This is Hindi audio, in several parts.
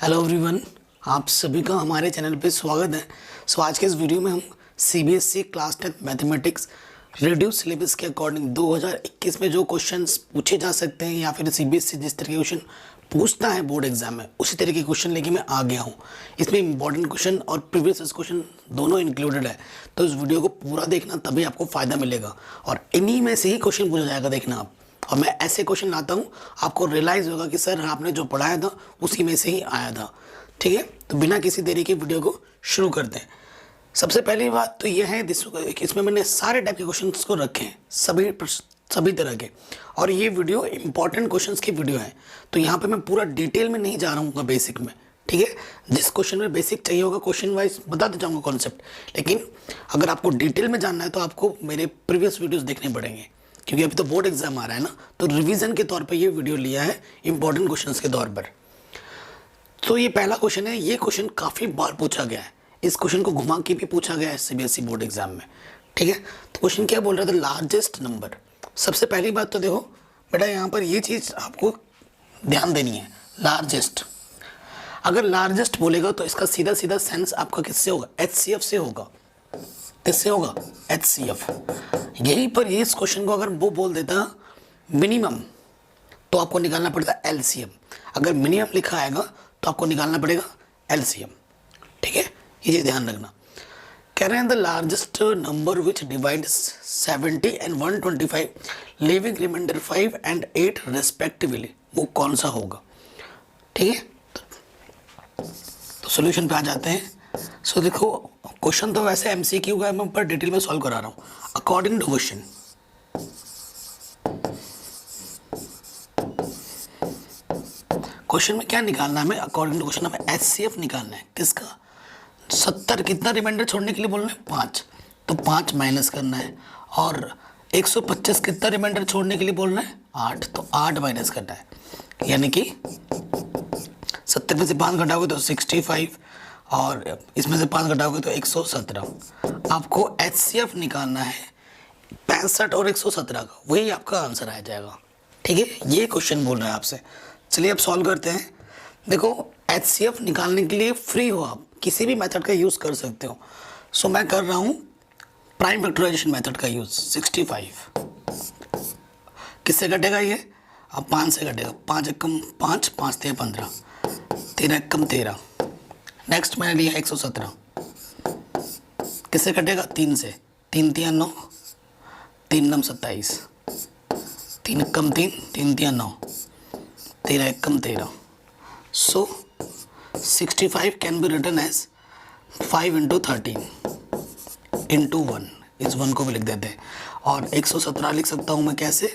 हेलो एवरीवन, आप सभी का हमारे चैनल पे स्वागत है। आज के इस वीडियो में हम CBSE class 10 mathematics reduce syllabus के अकॉर्डिंग 2021 में जो क्वेश्चंस पूछे जा सकते हैं या फिर सीबीएसई जिस तरह के क्वेश्चन पूछता है बोर्ड एग्जाम में उसी तरह के क्वेश्चन लेके मैं आ गया हूँ। इसमें इंपॉर्टेंट क्वेश्चन और प्रीवियस क्वेश्चन दोनों इंक्लूडेड है, तो इस वीडियो को पूरा देखना तभी आपको फ़ायदा मिलेगा और इन्हीं में से ही क्वेश्चन पूछा जाएगा, देखना आप। और मैं ऐसे क्वेश्चन लाता हूँ, आपको रियलाइज़ होगा कि सर आपने जो पढ़ाया था उसी में से ही आया था। ठीक है, तो बिना किसी देरी के वीडियो को शुरू करते हैं। सबसे पहली बात तो यह है, इसमें मैंने सारे टाइप के क्वेश्चंस को रखे हैं, सभी तरह के, और ये वीडियो इंपॉर्टेंट क्वेश्चंस की वीडियो है। तो यहाँ पे मैं पूरा डिटेल में नहीं जा रहा हूँ बेसिक में। ठीक है, जिस क्वेश्चन में बेसिक चाहिए होगा क्वेश्चन वाइज बताते जाऊँगा कॉन्सेप्ट, लेकिन अगर आपको डिटेल में जानना है तो आपको मेरे प्रीवियस वीडियोज़ देखने पड़ेंगे, क्योंकि अभी तो बोर्ड एग्जाम आ रहा है ना, तो रिवीजन के तौर पे ये वीडियो लिया है इंपॉर्टेंट क्वेश्चंस के तौर पर। तो ये पहला क्वेश्चन है, ये क्वेश्चन काफ़ी बार पूछा गया है, इस क्वेश्चन को घुमा के भी पूछा गया है सीबीएसई बोर्ड एग्जाम में। ठीक है, तो क्वेश्चन क्या बोल रहा था, लार्जेस्ट नंबर। सबसे पहली बात तो देखो बेटा, यहाँ पर ये चीज़ आपको ध्यान देनी है, लार्जेस्ट। अगर लार्जेस्ट बोलेगा तो इसका सीधा सीधा सेंस आपका किससे होगा, एचसीएफ से होगा। किससे होगा, एचसीएफ। यहीं पर इस क्वेश्चन को अगर वो बोल देता मिनिमम तो आपको निकालना पड़ता एलसीएम। अगर मिनिमम लिखा आएगा तो आपको निकालना पड़ेगा एलसीएम। ठीक है, ये ध्यान रखना। कह रहे हैं the largest number which divides 70 and 125 leaving remainder 5 and 8 respectively, वो कौन सा होगा। ठीक है, तो सॉल्यूशन पे आ जाते हैं। सो देखो, क्वेश्चन तो वैसे एमसीक्यू का है, मैं पर डिटेल में सॉल्व करा रहा हूँ अकॉर्डिंग टू क्वेश्चन। क्वेश्चन में क्या निकालना है हमें, अकॉर्डिंग टू क्वेश्चन हमें एचसीएफ निकालना है। किसका, 70 कितना रिमाइंडर छोड़ने के लिए बोल रहे हैं, 5, तो 5 माइनस करना है। और 125 कितना रिमाइंडर छोड़ने के लिए बोल रहे हैं, 8, तो 8 माइनस करना है। यानी कि 70 में से 5 घटाओगे तो 65 और इसमें से 5 घटाओगे तो 117। आपको एचसीएफ निकालना है 65 और 117 का, वही आपका आंसर आ जाएगा। ठीक है, ये क्वेश्चन बोल रहा है आपसे। चलिए अब सॉल्व करते हैं। देखो, एचसीएफ निकालने के लिए फ्री हो, आप किसी भी मेथड का यूज़ कर सकते हो। सो मैं कर रहा हूँ प्राइम फैक्टराइजेशन मेथड का यूज़। 65 किससे घटेगा ये, अब 5 से घटेगा। 5 एकम 5, 5 3 15, 13 एकम 13। नेक्स्ट मैंने लिया 117, किससे घटेगा, 3 से। 3 3 9, 3 9 27, 3 एकम 3, 3 3 9, 13 एकम 13। So 65 can be written as 5 into 13 into 1, इस 1 को भी लिख देते हैं। और 117 लिख सकता हूँ मैं कैसे,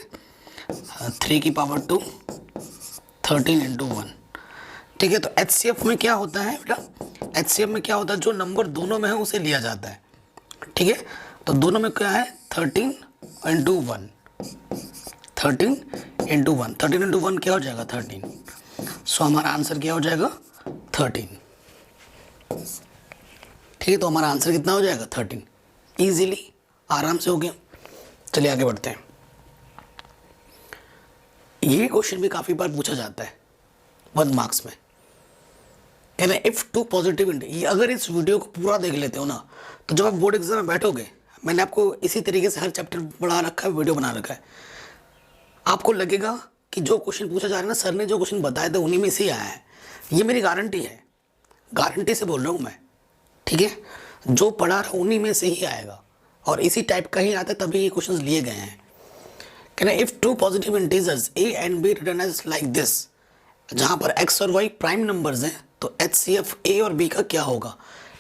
3 की पावर 2, 13 इंटू 1। ठीक है, तो एचसीएफ में क्या होता है बेटा, एचसीएफ में क्या होता है, जो नंबर दोनों में है उसे लिया जाता है। ठीक है, तो दोनों में क्या है, 13 इंटू 1, 13 इंटू 1, 13 इंटू 1 क्या हो जाएगा, 13। सो हमारा आंसर क्या हो जाएगा, 13। ठीक है, तो हमारा आंसर कितना हो जाएगा, 13। इजीली, आराम से हो गया। चलिए आगे बढ़ते हैं। ये क्वेश्चन भी काफ़ी बार पूछा जाता है 1 मार्क्स में। कहना इफ टू पॉजिटिव इंड, अगर इस वीडियो को पूरा देख लेते हो ना, तो जब आप बोर्ड एग्जाम में बैठोगे, मैंने आपको इसी तरीके से हर चैप्टर पढ़ा रखा है, वीडियो बना रखा है, आपको लगेगा कि जो क्वेश्चन पूछा जा रहा है ना, सर ने जो क्वेश्चन बताए थे उन्हीं में से आया है। ये मेरी गारंटी है, गारंटी से बोल रहा हूँ मैं। ठीक है, जो पढ़ा रहा उन्हीं में से ही आएगा और इसी टाइप का ही आता है, तभी ये क्वेश्चन लिए गए हैं। कहना if two positive integers A and B written as like this, जहाँ पर एक्स और वाई प्राइम नंबर्स हैं, तो एचसीएफ ए और बी का क्या होगा।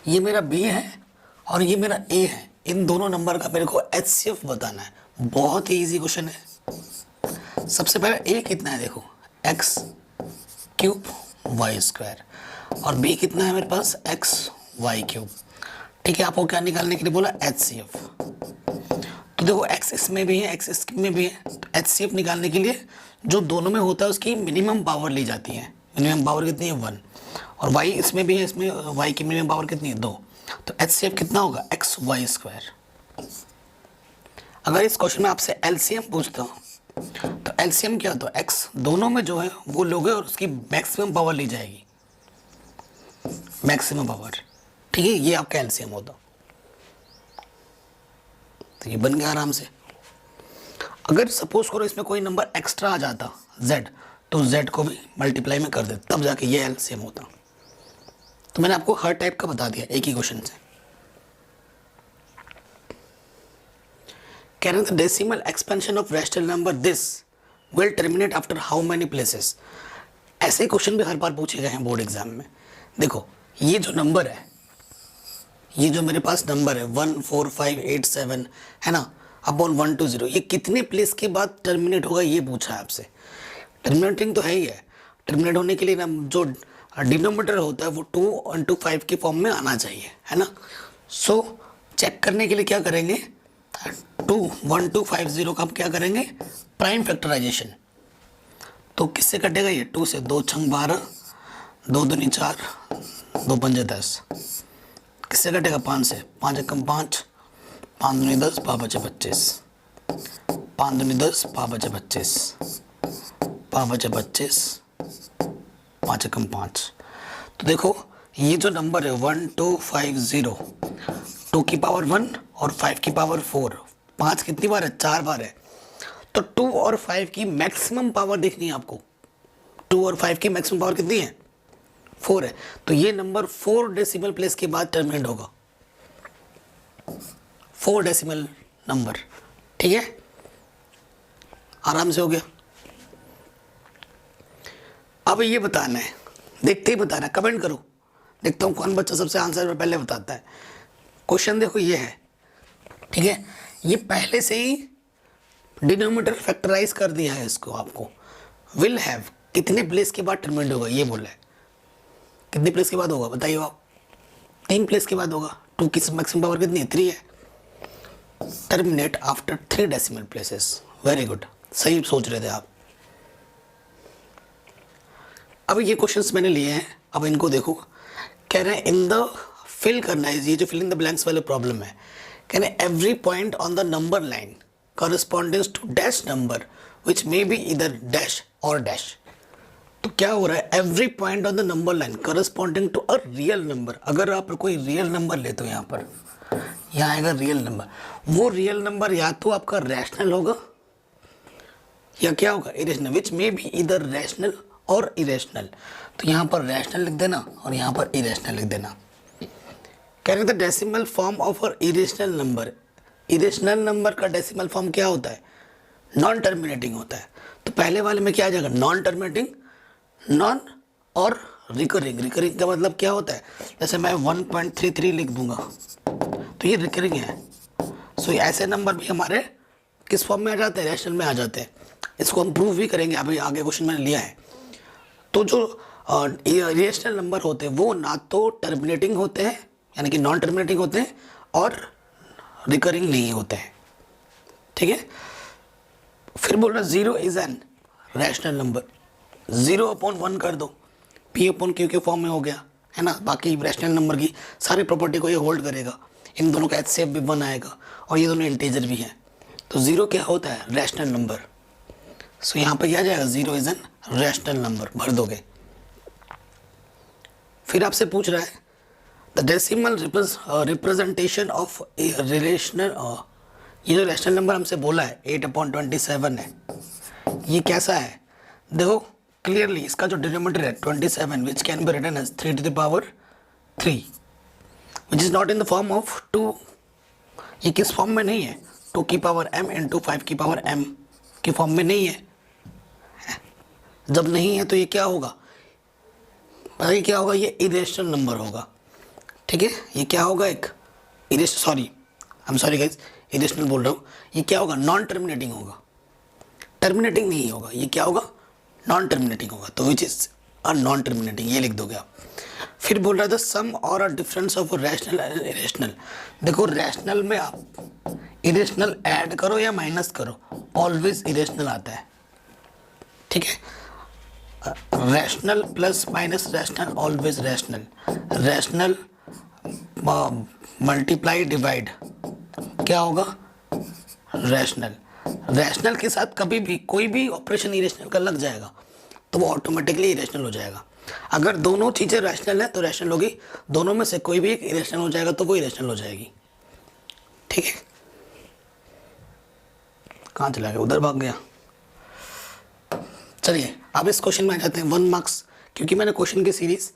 ये मेरा बी है और ये मेरा ए है, इन दोनों नंबर का मेरे को एचसीएफ बताना है। बहुत ही ईजी क्वेश्चन है। सबसे पहले ए कितना है, देखो एक्स क्यूब वाई स्क्वायर, और बी कितना है मेरे पास, एक्स वाई क्यूब। ठीक है, आपको क्या निकालने के लिए बोला, एचसीएफ। तो देखो एक्स इसमें भी है, एक्स इसमें भी है, तो एचसीएफ निकालने के लिए जो दोनों में होता है उसकी मिनिमम पावर ली जाती है। मिनिमम पावर कितनी है, 1। और वाई इसमें भी है, इसमें वाई की मिनिमम पावर कितनी है, 2। तो एचसीएफ कितना होगा, एक्स वाई स्क्वायर। अगर इस क्वेश्चन में आपसे एलसीएम पूछता हूँ, तो एलसीएम क्या होता है, एक्स दोनों में जो है वो लोगे और उसकी मैक्सिमम पावर ली जाएगी। मैक्सिमम पावर, ठीक है, ये आपका एलसीएम होता। तो ये बन गया आराम से। अगर सपोज करो इसमें कोई नंबर एक्स्ट्रा आ जाता z, तो z को भी मल्टीप्लाई में कर देते, तब जाके ये एलसीएम होता। तो मैंने आपको हर टाइप का बता दिया एक ही क्वेश्चन से। कह रहे थे decimal expansion of rational number this will terminate after how many places. ऐसे क्वेश्चन भी हर बार पूछे गए हैं बोर्ड एग्जाम में। देखो ये जो नंबर है, ये जो मेरे पास नंबर है 14587 है ना, अपॉन 120, ये कितने प्लेस के बाद टर्मिनेट होगा ये पूछा है आपसे। टर्मिनेटिंग तो है ही है, टर्मिनेट होने के लिए ना जो डिनोमिनेटर होता है वो 2 into 5 के फॉर्म में आना चाहिए, है ना। सो चेक करने के लिए क्या करेंगे, 1250 का हम क्या करेंगे, प्राइम फैक्टराइजेशन। तो किससे कटेगा ये, 2 से, 2 छंग 12, 2 दूनी 4, 2 पंजे 10। किससे कटेगा, 5 से, 5 एकम 5, 5 दूनी 10, 5 बचे 25, 5 दूनी 10, 5 बचे 25, 5 बचे 25, 5 एकम 5। तो देखो ये जो नंबर है 1250, 2 की पावर 1 और 5 की पावर 4, 5 कितनी बार है, 4 बार है। तो 2 और 5 की मैक्सिमम पावर देखनी है आपको। 2 और 5 की मैक्सिमम पावर कितनी है, 4 है। तो ये नंबर 4 डेसिमल प्लेस के बाद टर्मिनेट होगा, 4 डेसिमल नंबर, ठीक है, आराम से हो गया। अब ये बताना है, देखते ही बताना है, कमेंट करो, देखता हूँ कौन बच्चा सबसे आंसर पहले बताता है। क्वेश्चन देखो ये है, ठीक है, ये पहले से ही डिनोमिनेटर फैक्टराइज कर दिया है इसको आपको। विल हैव कितने प्लेस के बाद टर्मिनेट होगा ये बोला है, कितने प्लेस के बाद होगा बताइए आप, 3 प्लेस के बाद होगा। 2 की मैक्सिमम पावर कितनी है, 3 है। Terminate after 3 decimal places, very good, सही सोच रहे थे आप। अब ये क्वेश्चंस मैंने लिए हैं, अब इनको देखो। कह रहे हैं इन द फिल करना है, ये जो फिल इन द ब्लैंक्स वाले प्रॉब्लम है। कह रहे हैं every point on the number line corresponds to dash number which may be either dash or dash। तो क्या हो रहा है, every point on the number line corresponding to a real number. अगर आप कोई रियल नंबर लेते हो, यहाँ पर यहाँ आएगा रियल नंबर, वो रियल नंबर या तो आपका रैशनल होगा या क्या होगा, इरेशनल, विच मे बी इधर रैशनल और इरेशनल। तो यहाँ पर रैशनल लिख देना और यहाँ पर इरेशनल लिख देना। कह रहे थे decimal form of a irrational number, irrational number का डेसिमल फॉर्म क्या होता है, नॉन टर्मिनेटिंग होता है। तो पहले वाले में क्या आ जाएगा, नॉन टर्मिनेटिंग, नॉन और रिकरिंग। रिकरिंग का मतलब क्या होता है, जैसे मैं 1.33 लिख दूंगा तो ये रिकरिंग है। सो ऐसे नंबर भी हमारे किस फॉर्म में आ जाते हैं, रैशनल में आ जाते हैं। इसको हम प्रूव भी करेंगे, अभी आगे क्वेश्चन मैंने लिया है। तो जो इरेशनल नंबर होते हैं वो ना तो टर्मिनेटिंग होते हैं, यानी कि नॉन टर्मिनेटिंग होते हैं, और रिकरिंग नहीं होते हैं, ठीक है। फिर बोल रहा 0 इज एन रैशनल नंबर, 0/1 कर दो, P/Q के फॉर्म में हो गया, है ना। बाकी रैशनल नंबर की सारी प्रॉपर्टी को ये होल्ड करेगा। इन दोनों का HCF भी 1 आएगा और ये दोनों इंटीजर भी हैं। तो 0 क्या होता है, रैशनल नंबर। सो यहाँ पर क्या जाएगा, 0 इज एन रैशनल नंबर, भर दोगे। फिर आपसे पूछ रहा है the decimal representation of A relational, ये जो रैशनल नंबर हमसे बोला है 8/27 है, ये कैसा है, देखो क्लियरली इसका जो डिनोमिनेटर है 27 which can be written as 3 to the power 3 which is not in the form of 2। ये किस फॉर्म में नहीं है, 2 की पावर m इंटू 5 की पावर m के फॉर्म में नहीं है। जब नहीं है तो ये क्या होगा, बताइए क्या होगा, ये इरेशनल नंबर होगा, ठीक है। ये क्या होगा, एक सॉरी गाइस, इरेशनल बोल रहा हूँ। ये क्या होगा, नॉन टर्मिनेटिंग होगा, टर्मिनेटिंग नहीं होगा। ये क्या होगा, नॉन टर्मिनेटिंग होगा। तो which is a non terminating, ये लिख दोगे आप। फिर बोल रहा था सम और a difference of rational and irrational. देखो रैशनल में आप इरेशनल ऐड करो या माइनस करो, ऑलवेज इरेशनल आता है, ठीक है। Rational plus minus rational, always rational. Rational multiply divide क्या होगा, रैशनल। रैशनल के साथ कभी भी कोई भी ऑपरेशन इरेशनल का लग जाएगा तो वो ऑटोमेटिकली इरेशनल हो जाएगा। अगर दोनों चीज़ें रैशनल है तो रैशनल होगी, दोनों में से कोई भी एक इरेशनल हो जाएगा तो वो इरेशनल हो जाएगी। ठीक है, कहाँ चला गया, उधर भाग गया। चलिए अब इस क्वेश्चन में आ जाते हैं 1 मार्क्स, क्योंकि मैंने क्वेश्चन की सीरीज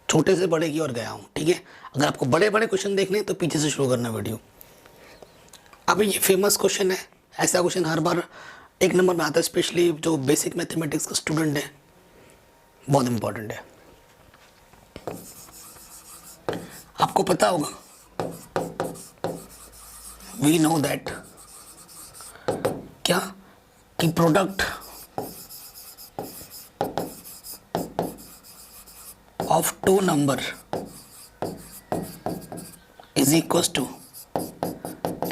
छोटे से बड़े की ओर गया हूँ। ठीक है, अगर आपको बड़े बड़े क्वेश्चन देखने हैं तो पीछे से शुरू करना वीडियो। अब ये फेमस क्वेश्चन है, ऐसा क्वेश्चन हर बार 1 नंबर में आता है, स्पेशली जो बेसिक मैथमेटिक्स का स्टूडेंट है, बहुत इंपॉर्टेंट है। आपको पता होगा, वी नो दैट, क्या कि product of 2 number is equals to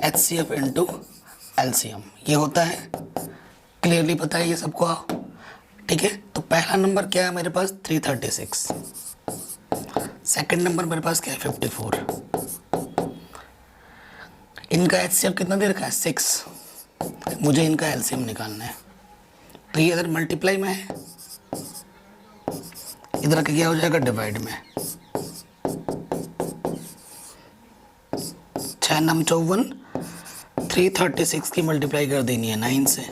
HCF into LCM। ये होता है, क्लियरली पता है ये सबको। ठीक है, तो पहला नंबर क्या है मेरे पास 336, सेकंड नंबर मेरे पास क्या है 54, इनका HCF कितना दे रखा है 6, मुझे इनका LCM निकालना है। तो ये इधर मल्टीप्लाई में है, इधर का क्या हो जाएगा डिवाइड में। 6 9 54, 336 की मल्टीप्लाई कर देनी है 9 से,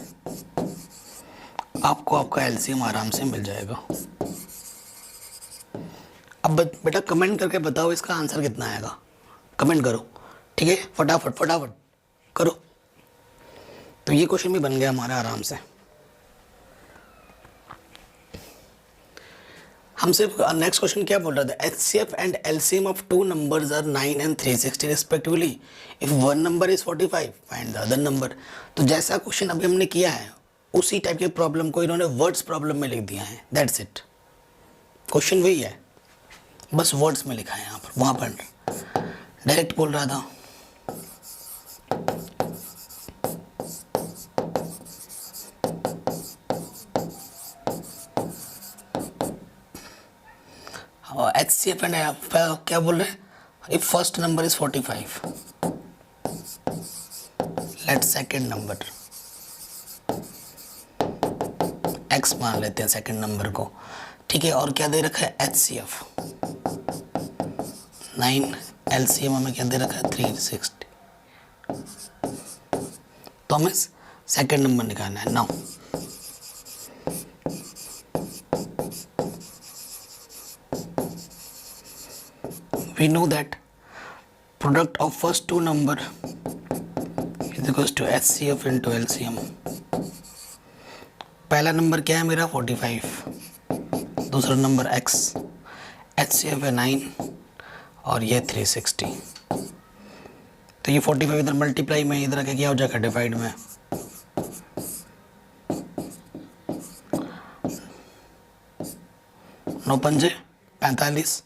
आपको आपका एलसीएम आराम से मिल जाएगा। अब बेटा कमेंट करके बताओ इसका आंसर कितना आएगा, कमेंट करो। ठीक है, फटाफट फटाफट करो। तो ये क्वेश्चन भी बन गया हमारा आराम से। हमसे नेक्स्ट क्वेश्चन क्या बोल रहा था, HCF and LCM of 2 numbers are 9 and 360 respectively, if one number is 45 find the other number. तो जैसा क्वेश्चन अभी हमने किया है उसी टाइप के प्रॉब्लम को इन्होंने वर्ड्स प्रॉब्लम में लिख दिया है, दैट्स इट। क्वेश्चन वही है, बस वर्ड्स में लिखा है यहाँ पर, वहाँ पर डायरेक्ट बोल रहा था। HCF एंड क्या बोल रहे हैं, if first number is 45, let second number x मान लेते हैं सेकेंड नंबर को। ठीक है, और क्या दे रखा है HCF 9, LCM हमें क्या दे रखा है 360। तो हमें सेकेंड नंबर निकालना है। Now we know that product of first 2 number is equals to HCF into LCM। पहला नंबर क्या है मेरा 45, दूसरा नंबर X, HCF है 9 और ये 360। तो ये 45 इधर मल्टीप्लाई में, इधर क्या हो जाएगा डिवाइड में। नौ पंजे 45,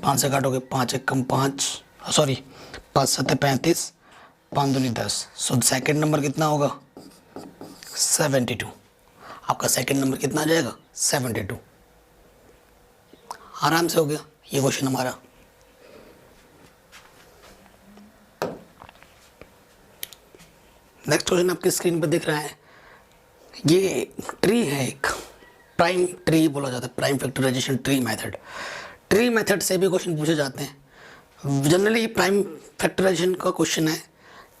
5 से काटोगे 5 1 कम 5, सॉरी 5 7 35, 5 दूनी 10। सो सेकेंड नंबर कितना होगा 72। आपका सेकेंड नंबर कितना आ जाएगा 72। आराम से हो गया ये क्वेश्चन हमारा। नेक्स्ट क्वेश्चन आपकी स्क्रीन पर दिख रहा है, ये ट्री है, एक प्राइम ट्री बोला जाता है, prime factorisation tree method. Tree method से भी क्वेश्चन पूछे जाते हैं जनरली। ये प्राइम फैक्टराइजेशन का क्वेश्चन है।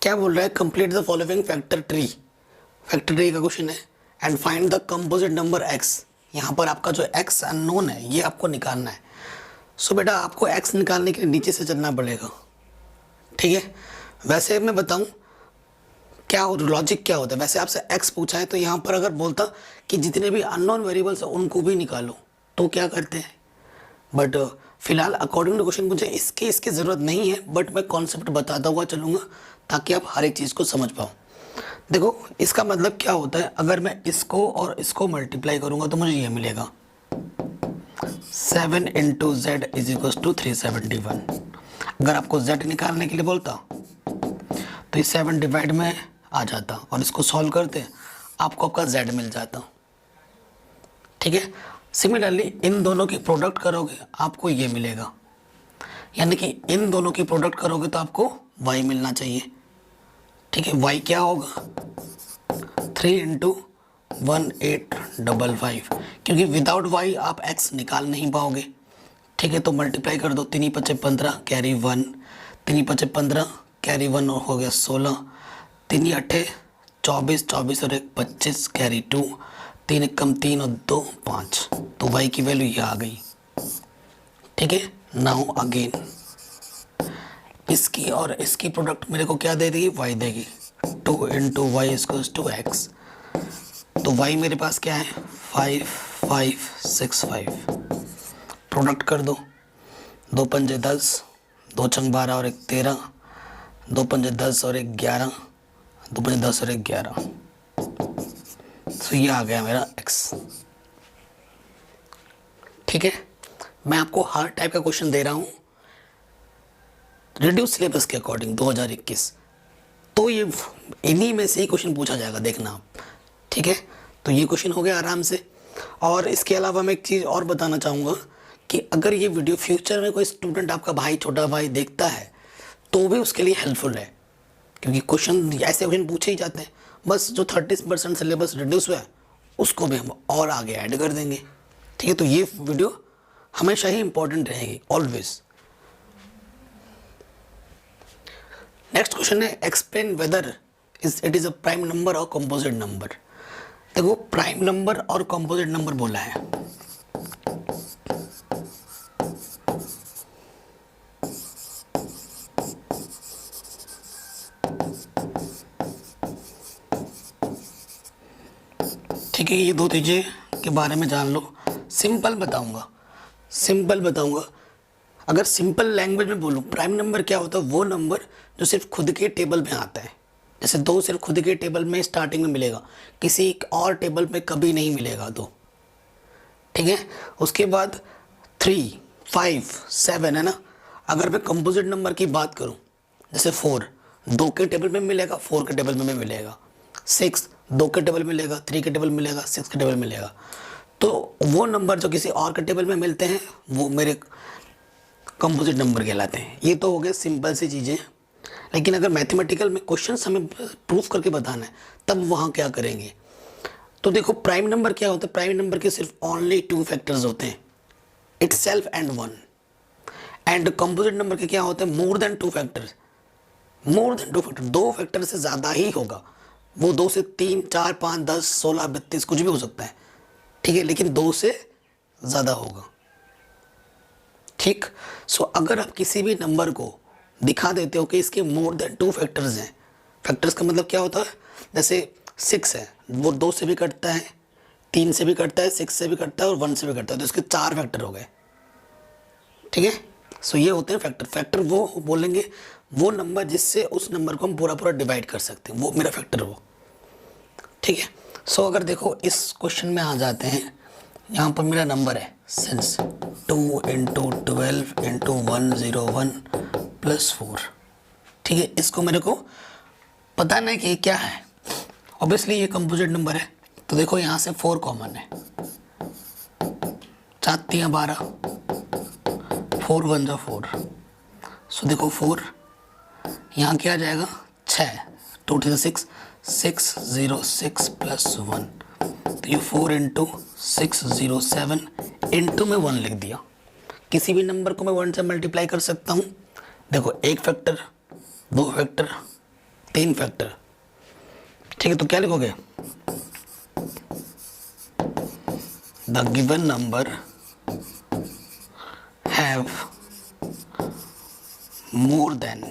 क्या बोल रहा है, complete the following factor tree, factor tree का क्वेश्चन है, and find the composite number x। यहाँ पर आपका जो x अननोन है ये आपको निकालना है। सो बेटा आपको x निकालने के लिए नीचे से चलना पड़ेगा। ठीक है, वैसे मैं बताऊँ क्या लॉजिक क्या होता है। वैसे आपसे x पूछा है तो यहाँ पर अगर बोलता कि जितने भी अननोन वेरिएबल्स हैं उनको भी निकालो तो क्या करते हैं, बट फिलहाल अकॉर्डिंग टू क्वेश्चन मुझे इसकी ज़रूरत नहीं है, बट मैं कॉन्सेप्ट बताता हुआ चलूँगा ताकि आप हर एक चीज़ को समझ पाओ। देखो इसका मतलब क्या होता है, अगर मैं इसको और इसको मल्टीप्लाई करूँगा तो मुझे ये मिलेगा 7 into zed is equal to 371। अगर आपको z निकालने के लिए बोलता तो ये 7 डिवाइड में आ जाता और इसको सॉल्व करते आपको आपका z मिल जाता। ठीक है, सिमिलरली इन दोनों की प्रोडक्ट करोगे आपको ये मिलेगा, यानी कि इन दोनों की प्रोडक्ट करोगे तो आपको y मिलना चाहिए। ठीक है, y क्या होगा 3 इंटू 1855, क्योंकि विदाउट वाई आप x निकाल नहीं पाओगे। ठीक है, तो मल्टीप्लाई कर दो, 3 × 5 = 15 कैरी 1, 3 × 5 = 15 कैरी 1 और हो गया 16, 3 × 8 = 24, 24 और 1 25 कैरी 2, 3 × 1 = 3 और 2 5, तो y की वैल्यू ये आ गई। ठीक है, नाउ अगेन इसकी और इसकी प्रोडक्ट मेरे को क्या दे देगी, y देगी। 2 × y = x, तो y मेरे पास क्या है 5 5 6 5, प्रोडक्ट कर दो, 2 × 5 = 10, 2 × 12 और 1 13, 2 × 5 = 10 और 1 11, 2 × 5 = 10 और 1 11, तो ये आ गया मेरा x। ठीक है, मैं आपको हर टाइप का क्वेश्चन दे रहा हूँ रिड्यूस सिलेबस के अकॉर्डिंग 2021, तो ये इन्हीं में से ही क्वेश्चन पूछा जाएगा, देखना आप। ठीक है, तो ये क्वेश्चन हो गया आराम से। और इसके अलावा मैं एक चीज़ और बताना चाहूँगा कि अगर ये वीडियो फ्यूचर में कोई स्टूडेंट, आपका भाई, छोटा भाई देखता है तो भी उसके लिए हेल्पफुल है, क्योंकि क्वेश्चन ऐसे क्वेश्चन पूछे ही जाते हैं। बस जो 30% सिलेबस रिड्यूस हुआ है उसको भी हम और आगे ऐड कर देंगे। ठीक है, तो ये वीडियो हमेशा ही इंपॉर्टेंट रहेगी, ऑलवेज। नेक्स्ट क्वेश्चन है explain whether it is a prime number और कंपोजिट नंबर। देखो, प्राइम नंबर और कंपोजिट नंबर बोला है, ठीक है। ये दो चीज़ें के बारे में जान लो। सिंपल बताऊंगा, सिंपल बताऊंगा। अगर सिंपल लैंग्वेज में बोलूँ, प्राइम नंबर क्या होता है, वो नंबर जो सिर्फ खुद के टेबल में आता है। जैसे 2 सिर्फ खुद के टेबल में स्टार्टिंग में मिलेगा, किसी और टेबल में कभी नहीं मिलेगा 2। ठीक है, उसके बाद 3 5 7 है ना। अगर मैं कंपोजिट नंबर की बात करूं, जैसे 4 2 के टेबल में मिलेगा, 4 के टेबल में मिलेगा, 6 2 के टेबल में मिलेगा, 3 के टेबल में मिलेगा, 6 के टेबल में मिलेगा। तो वो नंबर जो किसी और के टेबल में मिलते हैं वो मेरे कंपोजिट नंबर कहलाते हैं। ये तो हो गए सिंपल सी चीज़ें। लेकिन अगर मैथमेटिकल में क्वेश्चन हमें प्रूफ करके बताना है तब वहाँ क्या करेंगे। तो देखो, प्राइम नंबर क्या होता है, प्राइम नंबर के सिर्फ ओनली 2 फैक्टर्स होते हैं, itself and 1। And composite number के क्या होते हैं, more than 2 factors, more than 2 factor, 2 factor से ज़्यादा ही होगा। वो 2 से 3 4 5 10 16 32 कुछ भी हो सकता है। ठीक है, लेकिन 2 से ज़्यादा होगा। ठीक, सो अगर आप किसी भी नंबर को दिखा देते हो कि इसके मोर देन 2 फैक्टर्स हैं, फैक्टर्स का मतलब क्या होता है, जैसे 6 है, वो 2 से भी कटता है, 3 से भी कटता है, 6 से भी कटता है और 1 से भी कटता है, तो इसके 4 फैक्टर हो गए। ठीक है, सो ये होते हैं फैक्टर। फैक्टर वो बोलेंगे वो नंबर जिससे उस नंबर को हम पूरा पूरा डिवाइड कर सकते हैं, वो मेरा फैक्टर हो। ठीक है, सो अगर देखो इस क्वेश्चन में आ जाते हैं, यहाँ पर मेरा नंबर है सिंस 2 × 12 × 101 + 4। ठीक है, इसको मेरे को पता नहीं कि क्या है। ऑब्वियसली ये कंपोजिट नंबर है, तो देखो यहाँ से 4 कॉमन है, 4 × 12, 4 × 1 = 4। सो देखो 4 यहाँ क्या आ जाएगा, 6, 2 × 6 606 + 1, तो ये 4 × 607 इंटू में 1 लिख दिया। किसी भी नंबर को मैं 1 से मल्टीप्लाई कर सकता हूँ। देखो 1 फैक्टर, 2 फैक्टर, 3 फैक्टर। ठीक है, तो क्या लिखोगे, the given number have more than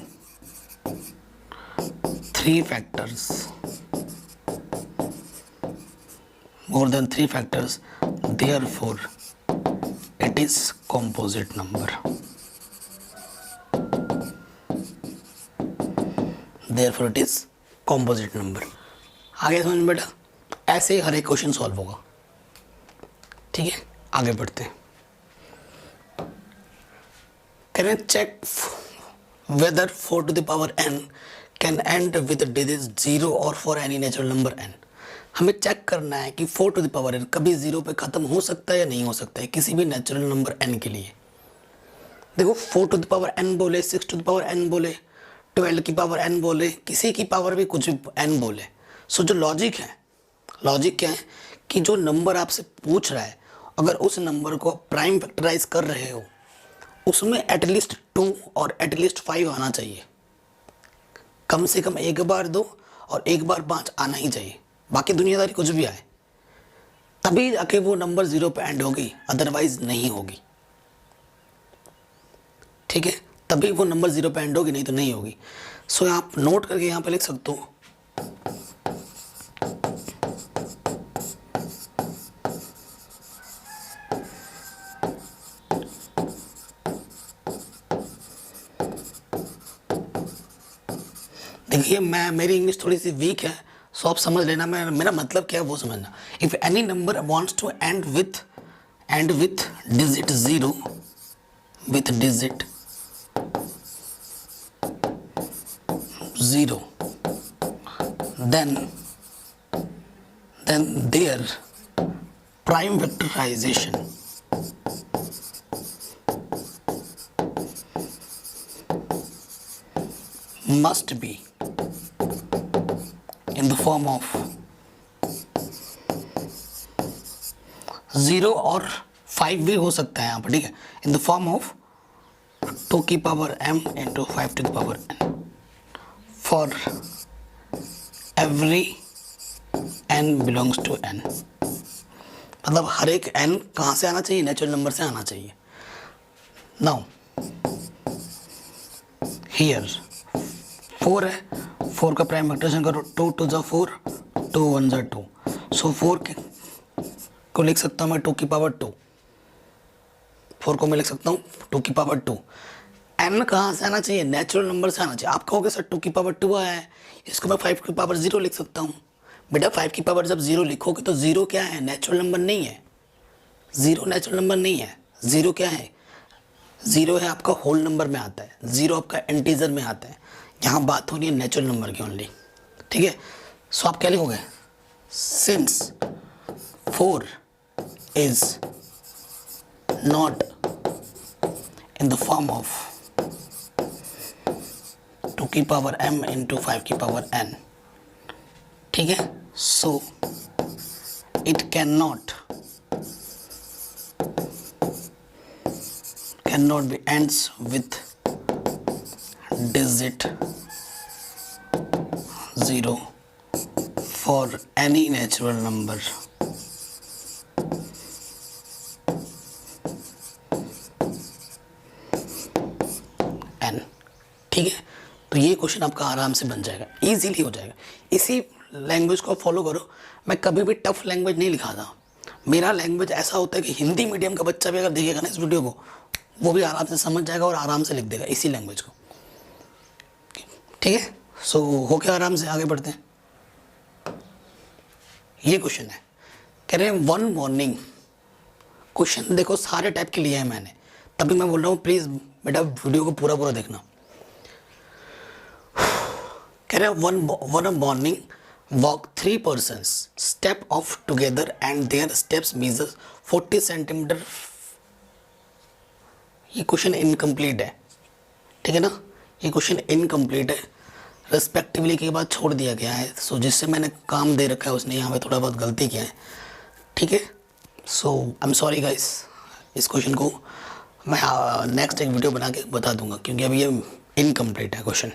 3 factors, more than 3 factors, therefore it is composite number, therefore it is composite number। आगे समझ बेटा, ऐसे ही हर एक क्वेश्चन सॉल्व होगा। ठीक है, आगे बढ़ते हैं। Can I check whether 4 to the power n can end with digits 0 or for any natural number n? हमें चेक करना है कि 4 to the power n कभी 0 पे ख़त्म हो सकता है या नहीं हो सकता है किसी भी नेचुरल नंबर n के लिए। देखो 4 to the power n बोले, 6 to the power n बोले, 12 की पावर n बोले, किसी की पावर भी कुछ भी n बोले। सो जो लॉजिक है, लॉजिक क्या है कि जो नंबर आपसे पूछ रहा है अगर उस नंबर को प्राइम फैक्टराइज कर रहे हो उसमें एटलीस्ट 2 और एटलीस्ट 5 आना चाहिए। कम से कम एक बार 2 और एक बार 5 आना ही चाहिए, बाकी दुनियादारी कुछ भी आए तभी जाके वो नंबर 0 पे एंड होगी, अदरवाइज नहीं होगी। ठीक है, तभी वो नंबर 0 पे एंड होगी, नहीं तो नहीं होगी। सो आप नोट करके यहाँ पे लिख सकते हो देखिए मेरी इंग्लिश थोड़ी सी वीक है, सो आप समझ लेना मेरा मतलब क्या है वो समझना। If any number wants to end with digit 0 with digit 0 then their prime factorization must be in the form of 0 और 5 भी हो सकता है यहाँ पर, ठीक है, इन द फॉर्म ऑफ 2 की power m into 5 to the power n for every n belongs to n। मतलब हर एक n कहाँ से आना चाहिए, नेचुरल नंबर से आना चाहिए। नाउ हियर 4 है, 4 का प्राइम फैक्टराइजेशन करो, 2 टू ज़ा 4, 2 1 ज़ा 2, सो 4 को लिख सकता हूँ मैं 2 की पावर 2, 4 को मैं लिख सकता हूँ 2 की पावर 2। n कहाँ से आना चाहिए, नेचुरल नंबर से आना चाहिए। आप कहोगे सर 2 की पावर 2 आया है, इसको मैं 5 की पावर 0 लिख सकता हूँ। बेटा 5 की पावर जब 0 लिखोगे तो 0 क्या है, नेचुरल नंबर नहीं है। 0 नेचुरल नंबर नहीं है। 0 क्या है, 0 है आपका होल नंबर में आता है, 0 आपका इंटीजर में आता है। यहाँ बात हो रही है नेचुरल नंबर की ओनली, ठीक है। सो आप क्या लिखोगे, since 4 is not in the form of 2 की पावर m इंटू 5 की पावर n, ठीक है। So it can not be ends with digit 0 for any natural number n, ठीक है। तो ये क्वेश्चन आपका आराम से बन जाएगा, इजीली हो जाएगा। इसी लैंग्वेज को फॉलो करो। मैं कभी भी टफ लैंग्वेज नहीं लिखाता। मेरा लैंग्वेज ऐसा होता है कि हिंदी मीडियम का बच्चा भी अगर देखेगा ना इस वीडियो को, वो भी आराम से समझ जाएगा और आराम से लिख देगा इसी लैंग्वेज को, ठीक है। सो हो के आराम से आगे बढ़ते हैं। ये क्वेश्चन है, कह रहे हैं वन मॉर्निंग। क्वेश्चन देखो सारे टाइप के लिए है मैंने, तभी मैं बोल रहा हूँ प्लीज़ बेटा वीडियो को पूरा देखना। कह रहे हैं one morning walk 3 persons step off together and their steps measure 40 centimetre. ये क्वेश्चन इनकम्प्लीट है, ठीक है ना। ये क्वेश्चन इनकम्प्लीट है, रेस्पेक्टिवली के बाद छोड़ दिया गया है। सो जिससे मैंने काम दे रखा है उसने यहाँ पे थोड़ा बहुत गलती किया है, ठीक है। सो आई एम सॉरी गाइस, इस क्वेश्चन को मैं नेक्स्ट एक वीडियो बना के बता दूंगा क्योंकि अभी ये इनकम्प्लीट है क्वेश्चन।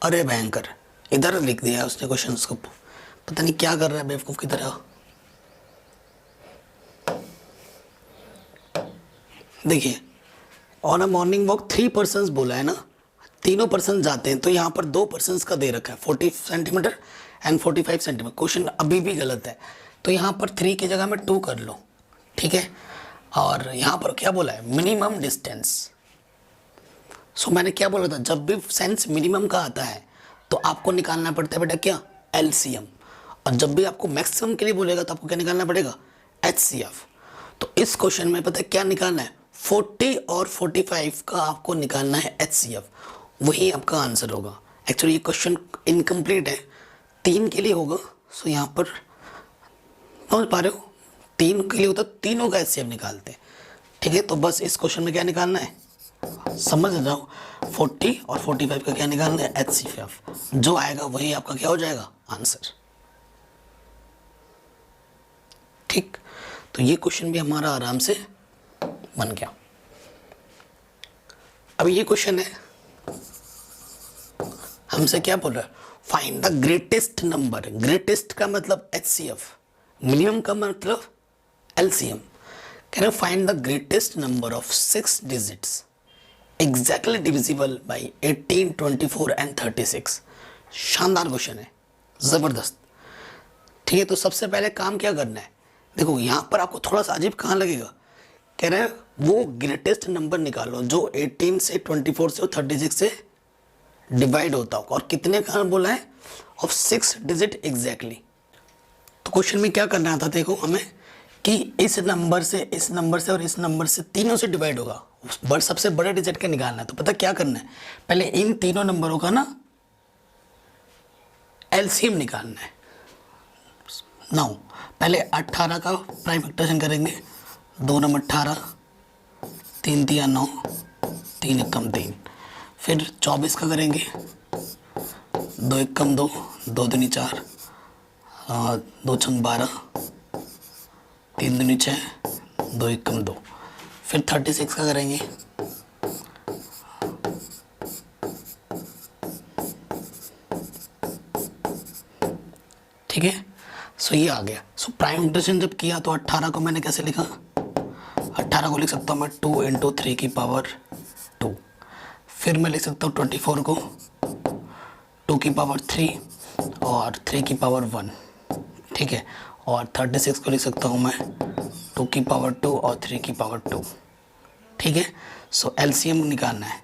अरे भयंकर, इधर लिख दिया है उसने क्वेश्चन को, पता नहीं क्या कर रहा है बेवकूफ़ की तरह। देखिए on a morning walk 3 persons बोला है ना, तीनों पर्सन जाते हैं, तो यहाँ पर 2 persons का दे रखा है 40 सेंटीमीटर एंड 45 सेंटीमीटर। क्वेश्चन अभी भी गलत है, तो यहाँ पर 3 की जगह में 2 कर लो, ठीक है। और यहाँ पर क्या बोला है, मिनिमम डिस्टेंस। सो मैंने क्या बोला था, जब भी सेंस मिनिमम का आता है तो आपको निकालना पड़ता है बेटा क्या, एलसीएम। और जब भी आपको मैक्सिमम के लिए बोलेगा तो आपको क्या निकालना पड़ेगा, एचसीएफ। तो इस क्वेश्चन में पता है क्या निकालना है, 40 और 45 का आपको निकालना है एचसीएफ, वही आपका आंसर होगा। एक्चुअली ये क्वेश्चन इनकम्प्लीट है, 3 के लिए होगा। सो यहाँ पर समझ पा रहे हो, 3 के लिए होता तीनों का एचसीएफ निकालते हैं, ठीक है। तो बस इस क्वेश्चन में क्या निकालना है समझ जाओ। 40 और 45 का क्या निकालना है, HCF। जो आएगा वही आपका क्या हो जाएगा, आंसर। ठीक, तो ये क्वेश्चन भी हमारा आराम से बन गया। अब ये क्वेश्चन है, हमसे क्या बोल रहा है, find the greatest number. Greatest का मतलब HCF, मिनिमम का मतलब LCM। कह रहे find the greatest number of 6 digits exactly divisible by 18, 24 and 36। शानदार क्वेश्चन है, जबरदस्त। ठीक है, तो सबसे पहले काम क्या करना है, देखो यहाँ पर आपको थोड़ा सा अजीब कहाँ लगेगा, कह रहे हैं वो ग्रेटेस्ट नंबर निकालो जो 18 से 24 से और 36 से डिवाइड होता होगा, और कितने का बोला है, ऑफ 6 डिजिट एग्जैक्टली। तो क्वेश्चन में क्या करना था, देखो हमें कि इस नंबर से, इस नंबर से और इस नंबर से, तीनों से डिवाइड होगा, सबसे बड़े डिजिट का निकालना है। तो पता क्या करना है, पहले इन तीनों नंबरों का ना LCM निकालना है। नाउ पहले 18 का प्राइम फैक्टराइजेशन करेंगे, 2 नंबर 18, 3 तिया 9, 3 एकम 3। फिर 24 का करेंगे, 2 एकम 2, 2 दूनी 4, 2 छंग 12, 3 दूनी 6, 2 एकम 2। फिर 36 का करेंगे, ठीक है। सो ये आ गया। सो प्राइम फैक्टराइजेशन जब किया तो 18 को मैंने कैसे लिखा, 18 को लिख सकता हूँ मैं 2 इंटू 3 की पावर 2। फिर मैं लिख सकता हूँ 24 को 2 की पावर 3 और 3 की पावर 1, ठीक है। और 36 को लिख सकता हूँ मैं 2 की पावर 2 और 3 की पावर 2, ठीक है। सो LCM निकालना है।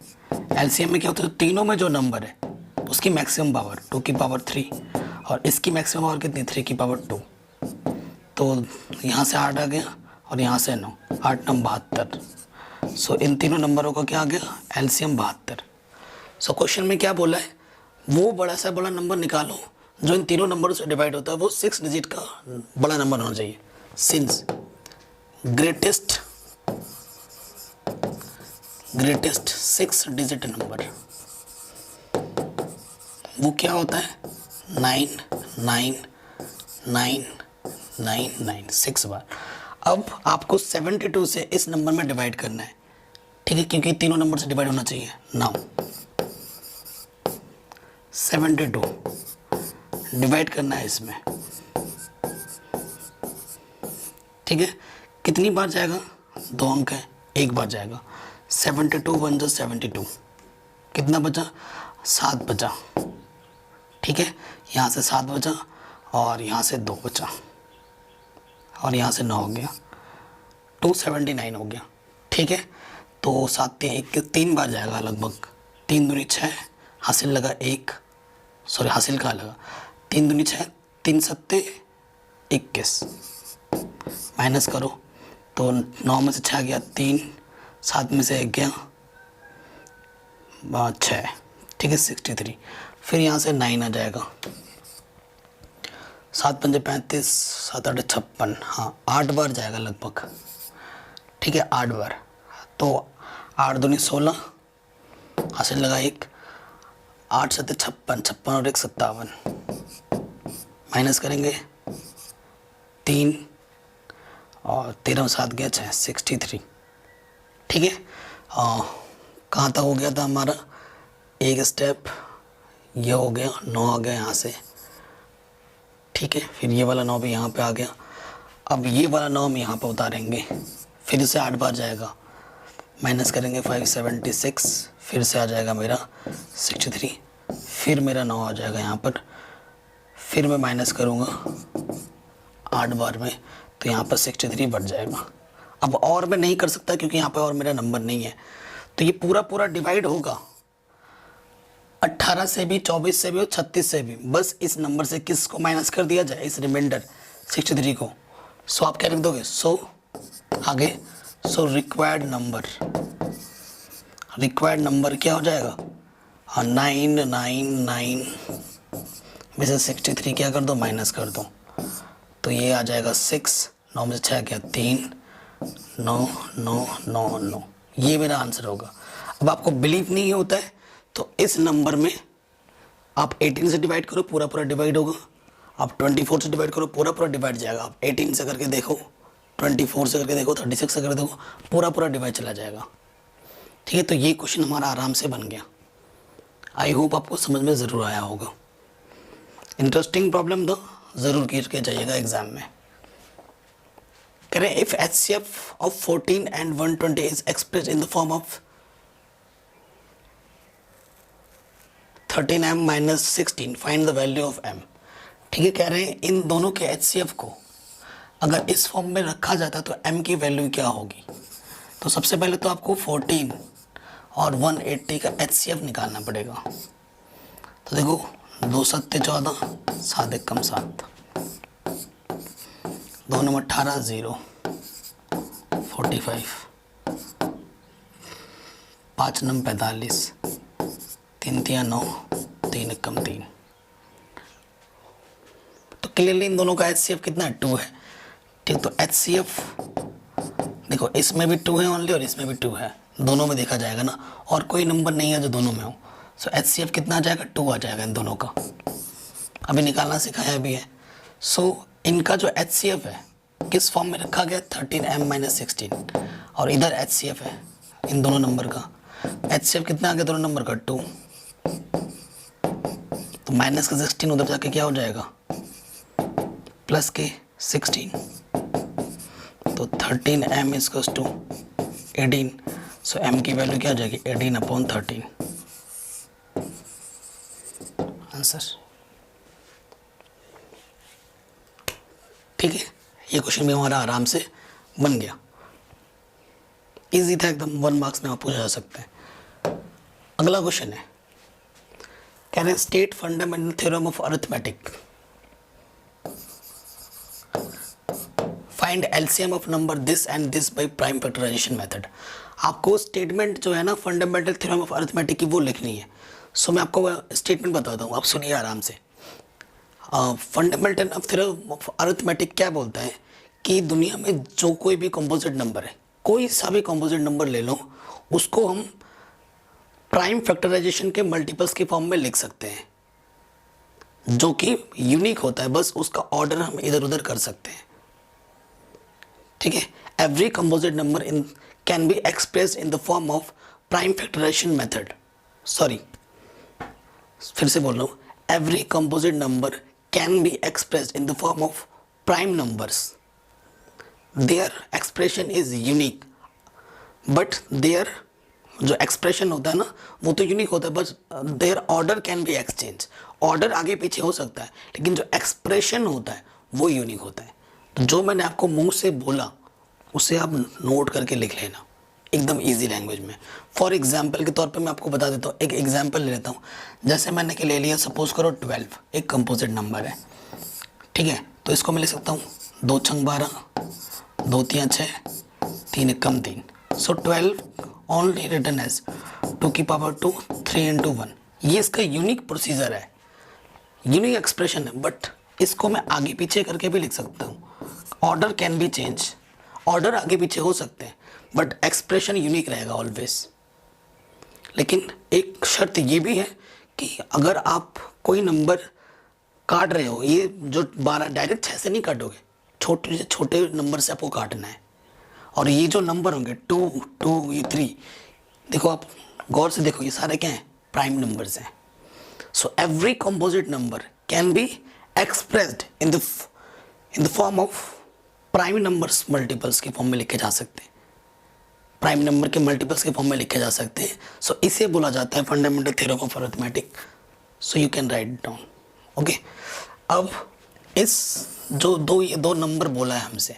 LCM में क्या होता है, तीनों में जो नंबर है उसकी मैक्सिमम पावर 2 की पावर 3 और इसकी मैक्सिमम पावर कितनी, 3 की पावर 2। तो यहाँ से 8 आ गया और यहाँ से 9, 8 9 72। सो इन तीनों नंबरों का क्या आ गया, LCM 72। सो क्वेश्चन में क्या बोला है, वो बड़ा सा बड़ा नंबर निकालो जो इन तीनों नंबरों से डिवाइड होता है, वो 6 डिजिट का बड़ा नंबर होना चाहिए। सिंस ग्रेटेस्ट 6 डिजिट नंबर वो क्या होता है, 9 9 9 9 9, 6 बार। अब आपको 72 से इस नंबर में डिवाइड करना है, ठीक है, क्योंकि तीनों नंबर से डिवाइड होना चाहिए। नाउ 72 डिवाइड करना है इसमें, ठीक है। कितनी बार जाएगा, 2 अंक है, एक बार जाएगा। 72 1 जा 72, कितना बचा, 7 बचा, ठीक है। यहाँ से 7 बचा और यहाँ से 2 बचा और यहाँ से 9 हो गया, 279 हो गया, ठीक है। तो 7 3 1 3 बार जाएगा लगभग, 3 दूनी 6, हासिल लगा 1, सॉरी हासिल कहाँ लगा, 3 दूनी 6, 3 सत्ते 21, माइनस करो तो 9 में से 6 गया 3, 7 में से 1 गया 6, ठीक है, 63। फिर यहाँ से 9 आ जाएगा, 7 पंजे 35, 7 8 56, हाँ 8 बार जाएगा लगभग, ठीक है, 8 बार। तो 8 दूनी 16, हासिल लगा 1, 8 7 56, 56 और 1 57, माइनस करेंगे 3 और 13 7 गया 6, 63, ठीक है। कहाँ तक हो गया था हमारा, एक स्टेप ये हो गया, 9 आ गया यहाँ से, ठीक है। फिर ये वाला 9 भी यहाँ पे आ गया। अब ये वाला 9 हम यहाँ पे उतारेंगे, फिर से 8 बार जाएगा, माइनस करेंगे 576, फिर से आ जाएगा मेरा 63, फिर मेरा 9 आ जाएगा यहाँ पर, फिर मैं माइनस करूँगा 8 बार में, तो यहाँ पर 63 बढ़ जाएगा। अब और मैं नहीं कर सकता क्योंकि यहाँ पे और मेरा नंबर नहीं है, तो ये पूरा पूरा डिवाइड होगा 18 से भी, 24 से भी और 36 से भी। बस इस नंबर से किस को माइनस कर दिया जाए, इस रिमाइंडर 63 को। सो आप क्या लिख दोगे, सो आगे, सो रिक्वायर्ड नंबर क्या हो जाएगा, 999 में से 63 क्या कर दो, माइनस कर दो, तो ये आ जाएगा 6, 9 में से 6 क्या 3, 9 9 9 9, ये मेरा आंसर होगा। अब आपको बिलीव नहीं होता है तो इस नंबर में आप 18 से डिवाइड करो, पूरा पूरा डिवाइड होगा। आप 24 से डिवाइड करो, पूरा पूरा डिवाइड जाएगा। आप 18 से करके देखो, 24 से करके देखो, 36 से करके देखो, पूरा पूरा डिवाइड चला जाएगा। ठीक है, तो ये क्वेश्चन हमारा आराम से बन गया। आई होप आपको समझ में ज़रूर आया होगा। इंटरेस्टिंग प्रॉब्लम तो ज़रूर करके जाइएगा एग्जाम में। करें if HCF of 14 and 120 is express in the form of 13m minus 16, find the value of m। ठीक है, कह रहे हैं इन दोनों के HCF को अगर इस फॉर्म में रखा जाता तो m की वैल्यू क्या होगी। तो सबसे पहले तो आपको 14 और 180 का HCF निकालना पड़ेगा। तो देखो 2 सत्ते 14, 7 एक कम 7, 2 नंबर 18, 0, 45, 5 नंबर 45, 3 तिया 9, 3 एक कम 3। तो क्लियरली इन दोनों का HCF कितना है, 2 है। ठीक, तो HCF देखो इसमें भी 2 है ओनली और इसमें भी 2 है, दोनों में देखा जाएगा ना, और कोई नंबर नहीं है जो दोनों में हो। सो HCF कितना आ जाएगा, 2 आ जाएगा इन दोनों का। अभी निकालना सिखाया भी है। सो इनका जो HCF है किस फॉर्म में रखा गया, 13m माइनस 16, और इधर HCF है इन दोनों नंबर का। HCF कितना आ गया दोनों नंबर का, 2, तो माइनस का 16 उधर जाके क्या हो जाएगा, प्लस के 16, तो 13m is to 18। So m की वैल्यू क्या हो जाएगी, 18/13 आंसर। ठीक है, ये क्वेश्चन भी हमारा आराम से बन गया। इजी था एकदम, 1 मार्क्स में आप पूछा जा सकते हैं। अगला क्वेश्चन है, can I state fundamental theorem of arithmetic, find LCM of number this and this by prime factorisation method. आपको स्टेटमेंट जो है ना फंडामेंटल थ्योरम ऑफ अरिथमेटिक की वो लिखनी है। सो मैं आपको स्टेटमेंट बताता हूँ, आप सुनिए आराम से। फंडामेंटल थ्योरम ऑफ अरिथमेटिक क्या बोलता है कि दुनिया में जो कोई भी कंपोजिट नंबर है, कोई सा भी कंपोजिट नंबर ले लो, उसको हम प्राइम फैक्टराइजेशन के मल्टीपल्स के फॉर्म में लिख सकते हैं, जो कि यूनिक होता है, बस उसका ऑर्डर हम इधर उधर कर सकते हैं। ठीक है, every composite number in can be expressed in the form of prime factorisation method. Sorry, फिर से बोल रहा हूँ, every composite number can be expressed in the form of prime numbers. Their expression is unique, but their जो एक्सप्रेशन होता है ना वो तो यूनिक होता है, बस their order can be exchange. Order आगे पीछे हो सकता है, लेकिन जो एक्सप्रेशन होता है वो यूनिक होता है। तो जो मैंने आपको मुंह से बोला उसे आप नोट करके लिख लेना एकदम इजी लैंग्वेज में। फॉर एग्जाम्पल के तौर पे मैं आपको बता देता हूँ, एक एग्जाम्पल ले लेता हूँ। जैसे मैंने कि ले लिया, सपोज करो 12 एक कंपोजिट नंबर है। ठीक है, तो इसको मैं लिख सकता हूँ 2 छंग 12, 2 तिया 6, 3 एक कम 3। सो 12 ओनली रिटन एज 2 की पावर 2, 3 × 1। ये इसका यूनिक प्रोसीजर है, यूनिक एक्सप्रेशन है, बट इसको मैं आगे पीछे करके भी लिख सकता हूँ। Order can B change, order आगे पीछे हो सकते हैं, बट एक्सप्रेशन यूनिक रहेगा ऑलवेज। लेकिन एक शर्त ये भी है कि अगर आप कोई नंबर काट रहे हो, ये जो 12 डायरेक्ट 6 से नहीं काटोगे, छोटे से छोटे नंबर से आपको काटना है। और ये जो नंबर होंगे 2, 2, ये 3, देखो आप गौर से देखो, ये सारे क्या हैं, प्राइम नंबर्स हैं। So every composite number can be expressed in the form of prime numbers multiples के फॉर्म में लिखे जा सकते हैं, प्राइम नंबर के मल्टीपल्स के फॉर्म में लिखे जा सकते हैं। सो इसे बोला जाता है fundamental theorem of arithmetic. So you can write down. Okay, अब इस जो ये दो नंबर बोला है हमसे,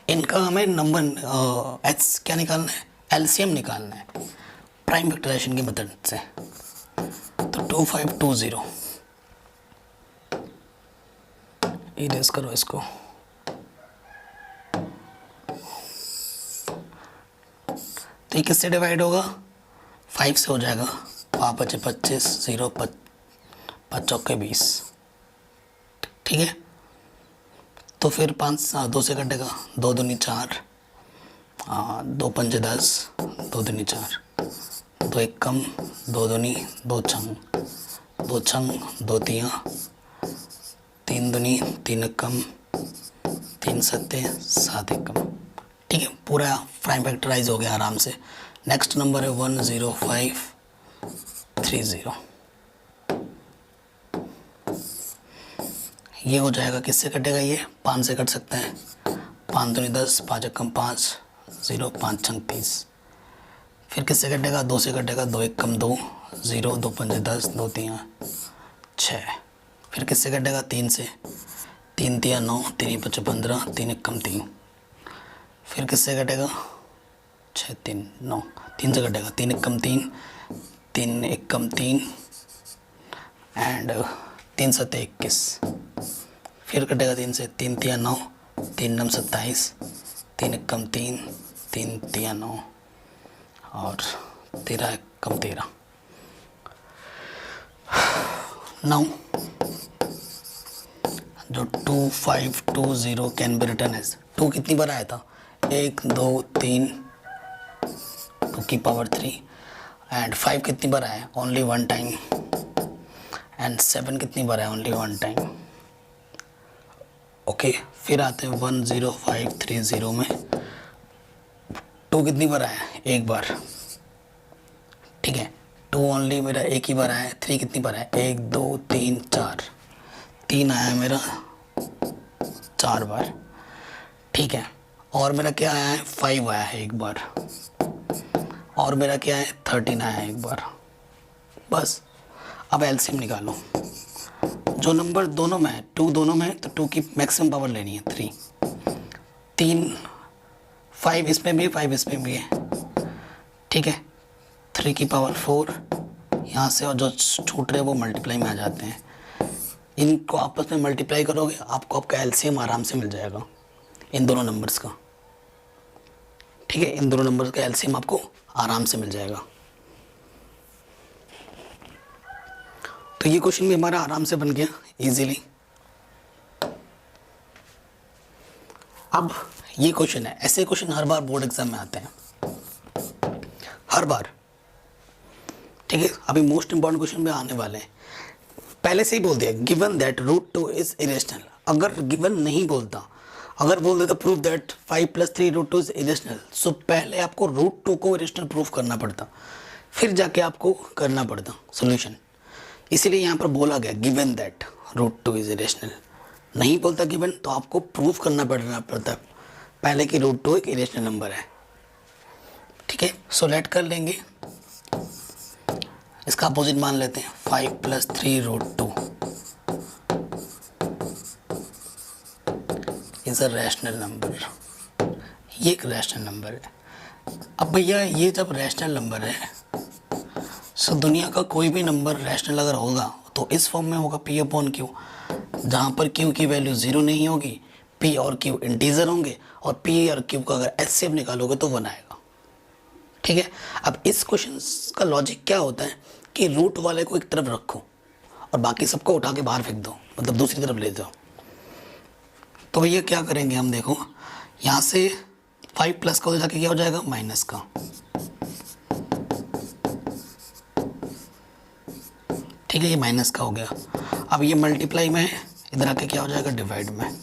इनका हमें नंबर एच क्या निकालना है, एलसीएम निकालना है प्राइम फैक्टराइजेशन की मेथड से। तो 2520 इरेज करो इसको। तो ये किससे डिवाइड होगा, 5 से हो जाएगा, 5 बचे 25, 0 5 चौके 20। ठीक है, तो फिर 5 2 से कटेगा, 2 दूनी 4, 2 पंजे 10, 2 दूनी 4, 2 दो एक कम, दो दूनी दो छंग, दो छंग दो तियाँ, तीन दूनी तीन एकम, तीन सत्ते सात एकम। ठीक है, पूरा प्राइम फैक्टराइज हो गया आराम से। नेक्स्ट नंबर है 10530। ये हो जाएगा, किससे कटेगा ये? 5 से कट सकते हैं। 5 दूनी 10, 5 एकम 5, 0 5 छंग 30। फिर किससे कटेगा? 2 से कटेगा, 2 एकम 2, 0 2 पंजे 10, 2 तियाँ 6। फिर किससे कटेगा? 3 से, 3 तियाँ 9, 3 5 15, 3 एकम 3। फिर किससे कटेगा? 6 3 9, 3 से कटेगा, 3 एकम 3, 3 एकम 3 एंड 3 सत्ते 21। फिर कटेगा 3 से, 3 तियाँ 9, 3 नम 27, 3 एकम 3, 3 तियाँ 9 और 13 एकम 13। 9 जो 2520 कैन बी रिटर्न एज 2 कितनी बार आया था? 1 2 3, 2 की पावर 3 एंड 5 कितनी बार आया? ओनली 1 टाइम एंड 7 कितनी बार आया? Only 1 time. ओके, फिर आते हैं 10530 में 2 कितनी बार आया? 1 बार। ठीक है, 2 ओनली मेरा 1 ही बार आया। 3 कितनी बार आया? 1 2 3 4, 3 आया मेरा 4 बार। ठीक है, और मेरा क्या आया है? 5 आया है 1 बार। और मेरा क्या है? 13 आया है 1 बार। बस, अब एलसीएम निकालो। जो नंबर दोनों में है, 2 दोनों में है, तो 2 की मैक्सिमम पावर लेनी है 3। 5 इसमें भी है, 5 इसमें भी है। ठीक है, 3 की पावर 4 यहाँ से, और जो छूट रहे वो मल्टीप्लाई में आ जाते हैं। इनको आपस में मल्टीप्लाई करोगे, आपको आपका एलसीएम आराम से मिल जाएगा इन दोनों नंबर्स का। ठीक है, इन दोनों नंबर्स का एलसीएम आपको आराम से मिल जाएगा। तो ये क्वेश्चन भी हमारा आराम से बन गया इजीली। अब ये क्वेश्चन है, ऐसे क्वेश्चन हर बार बोर्ड एग्जाम में आते हैं, हर बार। ठीक है, अभी मोस्ट इंपॉर्टेंट क्वेश्चन में आने वाले हैं। पहले से ही बोल दिया, गिवन दैट √2 इज इरेशनल। अगर गिवन नहीं बोलता, अगर बोल देता प्रूव दैट 5 + 3 √2 इज इरेशनल, सो पहले आपको √2 को इरेशनल प्रूफ करना पड़ता, फिर जाके आपको करना पड़ता सॉल्यूशन। इसीलिए यहाँ पर बोला गया गिवन दैट √2 इज इरेशनल। नहीं बोलता गिवन, तो आपको प्रूफ करना पड़ता पहले कि √2 एक इरेशनल नंबर है। ठीक है, सो लेट कर लेंगे, इसका अपोजिट मान लेते हैं। 5 + 3 √2 इज अ रैशनल नंबर। ये एक रैशनल नंबर है। अब भैया ये जब रैशनल नंबर है, सो दुनिया का कोई भी नंबर रैशनल अगर होगा तो इस फॉर्म में होगा P/Q, जहाँ पर Q की वैल्यू 0 नहीं होगी, P और Q इंटीजर होंगे, और P और Q का अगर एचसीएफ निकालोगे तो 1 आएगा। ठीक है, अब इस क्वेश्चन का लॉजिक क्या होता है कि रूट वाले को एक तरफ रखो और बाकी सबको उठा के बाहर फेंक दो, मतलब दूसरी तरफ ले जाओ। तो भैया क्या करेंगे हम, देखो यहाँ से 5 प्लस का हो जाके क्या हो जाएगा? माइनस का। ठीक है, ये माइनस का हो गया। अब ये मल्टीप्लाई में है, इधर आके क्या हो जाएगा? डिवाइड में।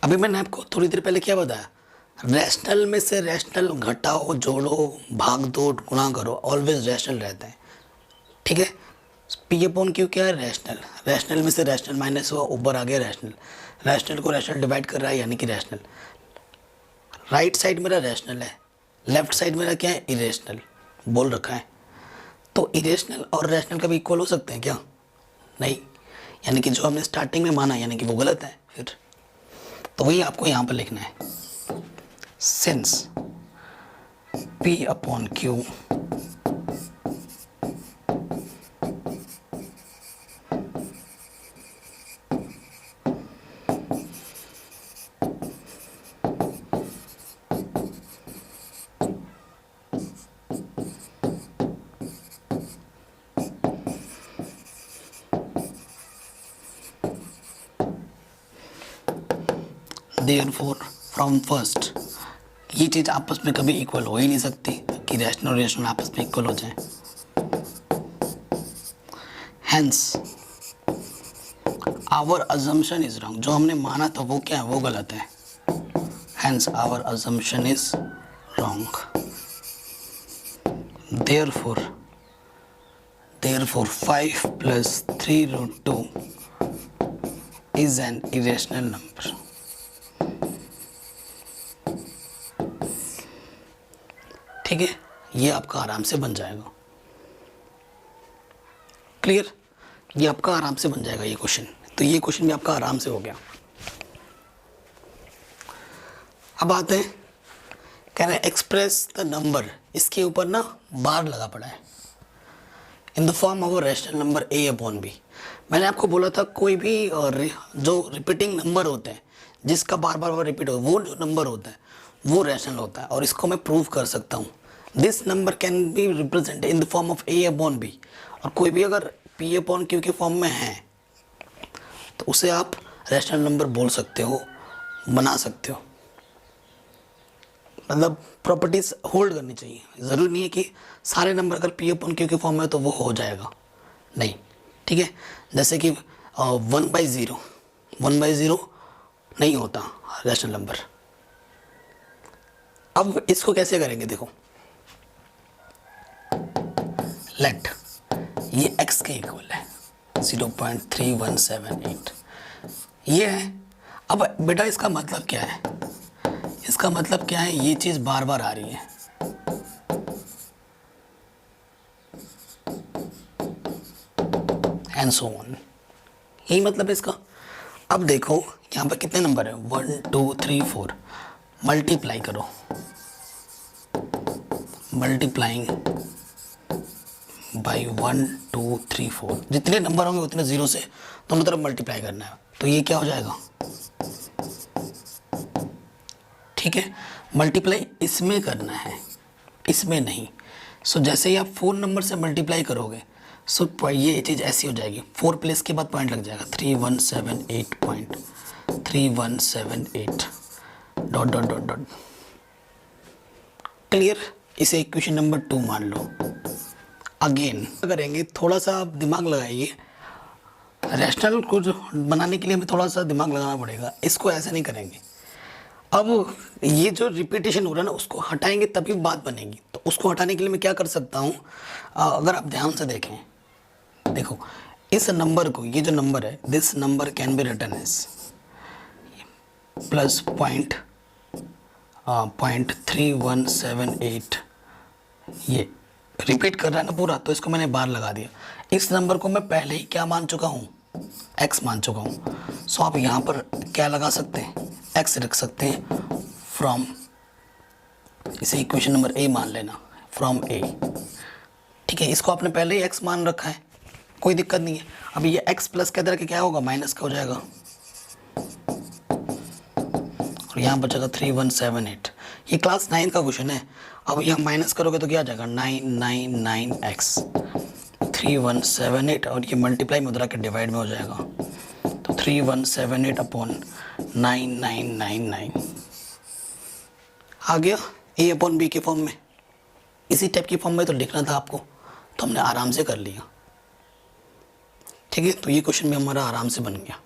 अभी मैंने आपको थोड़ी देर पहले क्या बताया? रैशनल में से रैशनल घटाओ, जोड़ो, भाग दो, गुणा करो, ऑलवेज रैशनल रहता है। ठीक है, P/Q क्या है? रैशनल। रैशनल में से रैशनल माइनस हुआ, ऊपर आ गया रैशनल। रैशनल को रैशनल डिवाइड कर रहा है, यानी कि रैशनल। राइट साइड मेरा रैशनल है, लेफ्ट साइड मेरा क्या है? इरेशनल बोल रखा है। तो इरेशनल और रैशनल कभी इक्वल हो सकते हैं क्या? नहीं, यानी कि जो हमने स्टार्टिंग में माना, यानी कि वो गलत है। फिर तो वही आपको यहाँ पर लिखना है, since P/Q therefore from first ये चीज़ आपस में कभी इक्वल हो ही नहीं सकती कि रैशनल और इरेशनल आपस में इक्वल हो जाए। Hence our assumption is wrong, जो हमने माना था वो क्या है, वो गलत है। Hence our assumption is wrong. Therefore 5 + 3√2 is an irrational number। ठीक है, ये आपका आराम से बन जाएगा। क्लियर, ये आपका आराम से बन जाएगा ये क्वेश्चन। तो ये क्वेश्चन भी आपका आराम से हो गया। अब आते हैं, कह रहे हैं एक्सप्रेस द नंबर, इसके ऊपर ना बार लगा पड़ा है, इन the form of a rational number a/b। मैंने आपको बोला था कोई भी जो रिपीटिंग नंबर होते हैं, जिसका बार बार रिपीट हो, वो जो नंबर होता है वो रैशनल होता है, और इसको मैं प्रूव कर सकता हूँ। This number can B represent in the form of a/b। और कोई भी अगर p/q के फॉर्म में है तो उसे आप रैशनल नंबर बोल सकते हो, बना सकते हो। मतलब प्रॉपर्टीज होल्ड करनी चाहिए। ज़रूरी नहीं है कि सारे नंबर अगर p/q के फॉर्म में तो वो हो जाएगा, नहीं। ठीक है, जैसे कि 1/0 नहीं होता रैशनल नंबर। अब इसको कैसे करेंगे, देखो, लेट ये x के इक्वल है 0.3178 ये है। अब बेटा इसका मतलब क्या है, इसका मतलब क्या है, ये चीज बार बार आ रही है, एंड सो ऑन, यही मतलब है इसका। अब देखो यहाँ पर कितने नंबर है, 1 2 3 4, मल्टीप्लाई करो, मल्टीप्लाइंग बाई 1 2 3 4, जितने नंबर होंगे उतने जीरो से दोनों तरफ मल्टीप्लाई करना है। तो ये क्या हो जाएगा, ठीक है, मल्टीप्लाई इसमें करना है, इसमें नहीं। सो जैसे ही आप 4 नंबर से मल्टीप्लाई करोगे, सो ये चीज़ ऐसी हो जाएगी, 4 प्लेस के बाद पॉइंट लग जाएगा, 3178 dot dot dot dot. Clear, इसे इक्वेशन नंबर 2 मान लो। अगेन करेंगे, थोड़ा सा आप दिमाग लगाइए, रैशनल को बनाने के लिए हमें थोड़ा सा दिमाग लगाना पड़ेगा, इसको ऐसे नहीं करेंगे। अब ये जो रिपीटेशन हो रहा है ना, उसको हटाएंगे तभी बात बनेगी। तो उसको हटाने के लिए मैं क्या कर सकता हूँ, अगर आप ध्यान से देखें, देखो इस नंबर को, ये जो नंबर है, this number can be written as +0.3178, ये रिपीट कर रहा है ना पूरा, तो इसको मैंने बार लगा दिया। इस नंबर को मैं पहले ही क्या मान चुका हूँ, x मान चुका हूँ। सो आप यहाँ पर क्या लगा सकते हैं, x रख सकते हैं, फ्रॉम, इसे इक्वेशन नंबर a मान लेना, फ्रॉम a। ठीक है, इसको आपने पहले ही x मान रखा है, कोई दिक्कत नहीं है। अब ये x प्लस के अंदर के क्या होगा, माइनस का हो जाएगा, और यहाँ बचेगा 3178। ये क्लास 9 का क्वेश्चन है। अब यहाँ माइनस करोगे तो क्या आ जाएगा, 999x 3178, और ये मल्टीप्लाई में उधर के डिवाइड में हो जाएगा, तो 3178/9999 आ गया a/b के फॉर्म में। इसी टाइप की फॉर्म में तो लिखना था आपको, तो हमने आराम से कर लिया। ठीक है, तो ये क्वेश्चन भी हमारा आराम से बन गया।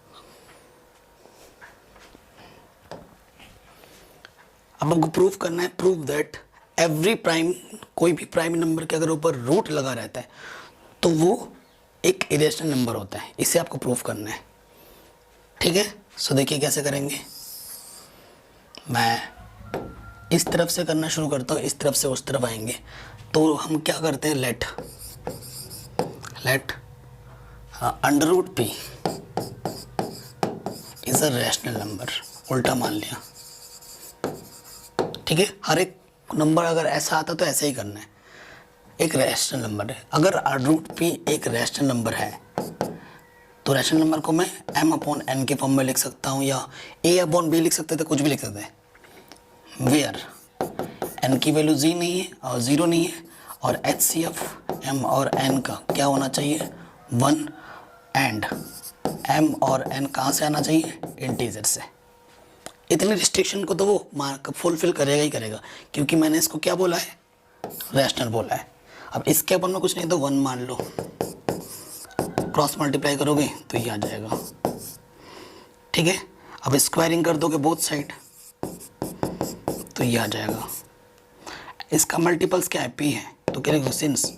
अब हमको प्रूफ करना है, प्रूव दैट एवरी प्राइम, कोई भी प्राइम नंबर के अगर ऊपर रूट लगा रहता है तो वो एक इरेशनल नंबर होता है। इसे आपको प्रूफ करना है। ठीक है, सो देखिए कैसे करेंगे। मैं इस तरफ से करना शुरू करता हूँ, इस तरफ से उस तरफ आएंगे। तो हम क्या करते हैं, let √p is a rational number, उल्टा मान लिया। ठीक है, हर एक नंबर अगर ऐसा आता तो ऐसे ही करना है, एक रैशनल नंबर है। अगर √p एक रैशनल नंबर है तो रैशनल नंबर को मैं m/n के फॉर्म में लिख सकता हूँ, या a/b लिख सकते थे, कुछ भी लिख सकते हैं, वेयर n की वैल्यू z नहीं है और 0 नहीं है, और HCF m और n का क्या होना चाहिए, 1, एंड m और n कहाँ से आना चाहिए, इंटीजर से। इतनी रिस्ट्रिक्शन को तो वो मार्क फुलफिल करेगा ही करेगा, क्योंकि मैंने इसको क्या बोला है, रैशनल बोला है। अब इसके ऊपर में कुछ नहीं तो 1 मान लो, क्रॉस मल्टीप्लाई करोगे तो ये आ जाएगा, ठीक है। अब स्क्वायरिंग कर दोगे बोथ साइड तो ये आ जाएगा। इसका मल्टीपल्स क्या है, p है, तो क्या लिखो, since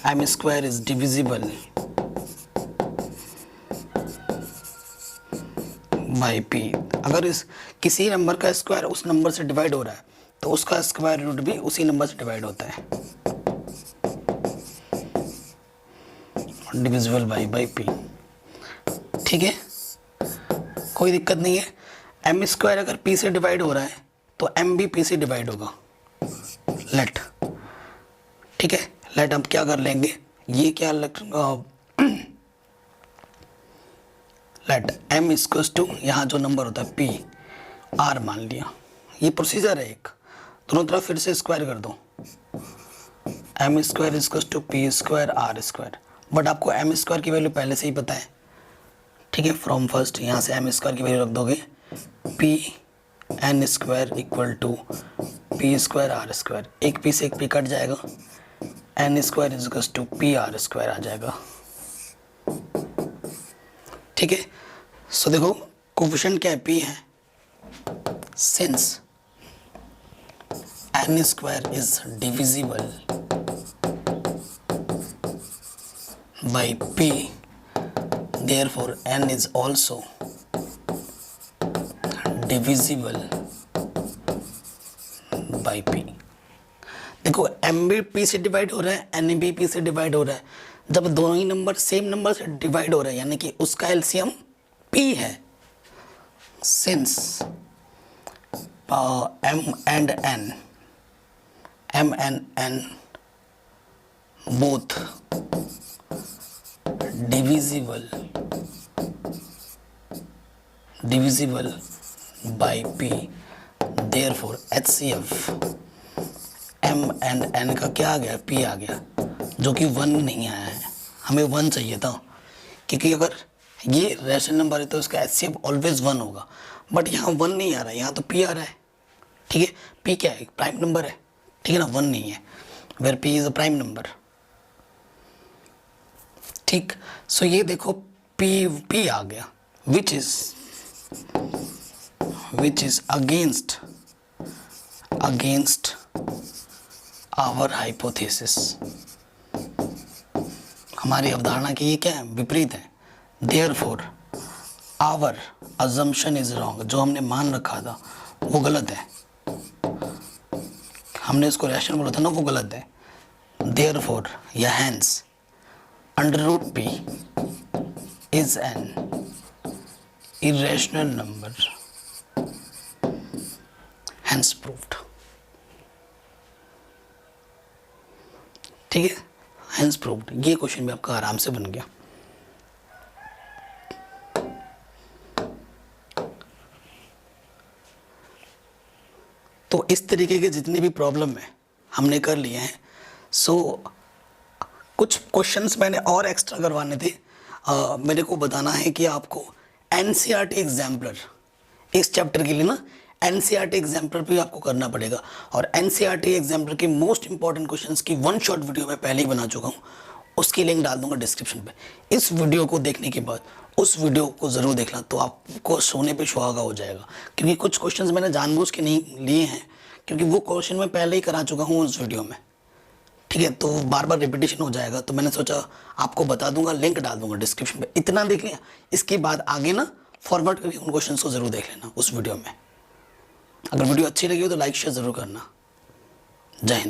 m square is divisible by p। अगर इस किसी नंबर का स्क्वायर उस नंबर से डिवाइड हो रहा है तो उसका स्क्वायर रूट भी उसी नंबर से डिवाइड होता है, डिविजिबल बाई p, ठीक है, कोई दिक्कत नहीं है। m स्क्वायर अगर p से डिवाइड हो रहा है तो m भी p से डिवाइड होगा, लेट, ठीक है। लेट हम क्या कर लेंगे, ये क्या लेट m इक्वल्स टू यहाँ जो नंबर होता है p r मान लिया। ये प्रोसीजर है एक, दोनों तरफ फिर से स्क्वायर कर दो, m square equals to p square r square. But आपको m स्क्वायर की वैल्यू पहले से ही पता है, ठीक है। फ्रॉम फर्स्ट यहाँ से m स्क्वायर की वैल्यू रख दोगे, p n square equal to p square r square, एक p से एक p कट जाएगा, n square equal to p r square आ जाएगा, ठीक है। सो देखो कोफिशिएंट क्या है, p है, since n square is divisible by p, therefore n is also divisible by p। देखो m भी p से डिवाइड हो रहा है, n भी p से डिवाइड हो रहा है। जब दोनों ही नंबर सेम नंबर से डिवाइड हो रहे हैं यानी कि उसका एलसीएम p है, since m and n both divisible by p, therefore HCF m and n का क्या आ गया, p आ गया, जो कि 1 नहीं आया है, हमें 1 चाहिए था, क्योंकि अगर ये रैशनल नंबर है तो इसका HCF ऑलवेज 1 होगा, बट यहाँ 1 नहीं आ रहा है, यहाँ तो p आ रहा है, ठीक है। p क्या है, प्राइम नंबर है, ठीक है ना, 1 नहीं है, where p is a prime number, ठीक। सो ये देखो p आ गया, which is against our hypothesis, हमारी अवधारणा की ये क्या है, विपरीत है। Therefore our assumption is wrong, जो हमने मान रखा था वो गलत है, हमने इसको रैशनल बोला था ना, वो गलत है। देयरफॉर या hence under root p is an irrational number, hence proved, ठीक है, hence proved। ये क्वेश्चन भी आपका आराम से बन गया। तो इस तरीके के जितने भी प्रॉब्लम है हमने कर लिए हैं। सो कुछ क्वेश्चंस मैंने और एक्स्ट्रा करवाने थे। मेरे को बताना है कि आपको एनसीईआरटी एग्जाम्पलर इस चैप्टर के लिए ना एनसीईआरटी एग्जाम्पलर भी आपको करना पड़ेगा, और एनसीईआरटी एग्जाम्पलर के मोस्ट इंपॉर्टेंट क्वेश्चंस की 1 शॉर्ट वीडियो मैं पहले ही बना चुका हूँ, उसकी लिंक डाल दूंगा डिस्क्रिप्शन पे। इस वीडियो को देखने के बाद उस वीडियो को ज़रूर देखना, तो आपको सोने पे सुहागा हो जाएगा, क्योंकि कुछ क्वेश्चंस मैंने जानबूझ के नहीं लिए हैं, क्योंकि वो क्वेश्चन मैं पहले ही करा चुका हूँ उस वीडियो में, ठीक है, तो बार बार रिपीटेशन हो जाएगा, तो मैंने सोचा आपको बता दूंगा, लिंक डाल दूंगा डिस्क्रिप्शन पे। इतना देख लिया, इसके बाद आगे ना फॉरवर्ड करके उन क्वेश्चन को ज़रूर देख लेना उस वीडियो में। अगर वीडियो अच्छी लगी हो तो लाइक शेयर ज़रूर करना। जय हिंद।